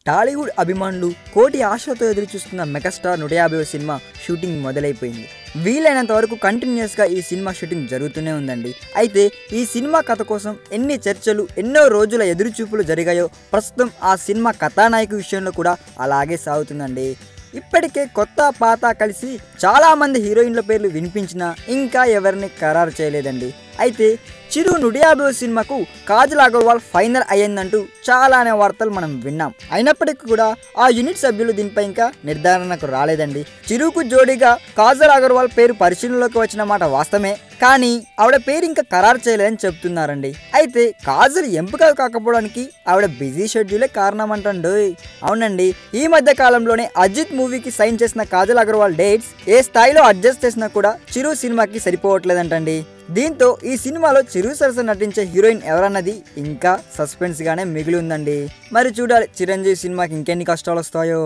టాలీవుడ్ అభిమానులు కోటి ఆశలతో ఎదురుచూస్తున్న మెగాస్టార్ 150వ సినిమా షూటింగ్ మొదలైపోయింది. వీలైనంత వరకు కంటిన్యూస్గా ఈ సినిమా షూటింగ్ జరుగుతూనే ఉందండి. అయితే ఈ సినిమా కథ కోసం ఎన్ని చర్చలు, ఎన్నో రోజుల ఎదురుచూపులు జరిగాయో ప్రస్తుతం ఆ సినిమా కథానాయకు విషయంలో కూడా అలాగే సాగుతుందండి. ఇప్పటికే కొత్త పాత కలిసి చాలామంది హీరోయిన్ల పేర్లు వినిపించినా ఇంకా ఎవరిని ఖరారు చేయలేదండి. అయితే చిరు 150వ సినిమాకు కాజల్ అగర్వాల్ ఫైనల్ అయ్యిందంటూ చాలానే వార్తలు మనం విన్నాం. అయినప్పటికీ కూడా ఆ యూనిట్ సభ్యులు దీనిపై ఇంకా నిర్ధారణకు రాలేదండి. చిరుకు జోడీగా కాజల్ అగర్వాల్ పేరు పరిశీలనలోకి వచ్చిన మాట వాస్తవమే, కానీ ఆవిడ పేరు ఇంకా ఖరారు చేయలేదని చెప్తున్నారండి. అయితే కాజల్ ఎంపిక కాకపోవడానికి ఆవిడ బిజీ షెడ్యూలే కారణమంటండి. అవునండి, ఈ మధ్య కాలంలోనే అజిత్ మూవీకి సైన్ చేసిన కాజల్ అగర్వాల్ డేట్స్ ఏ స్థాయిలో అడ్జస్ట్ చేసినా కూడా చిరు సినిమాకి సరిపోవట్లేదంటండి. దీంతో ఈ సినిమాలో చిరు సరసన నటించే హీరోయిన్ ఎవరన్నది ఇంకా సస్పెన్స్ గానే మిగిలి ఉందండి. మరి చూడాలి చిరంజీవి సినిమాకి ఇంకెన్ని కష్టాలు వస్తాయో.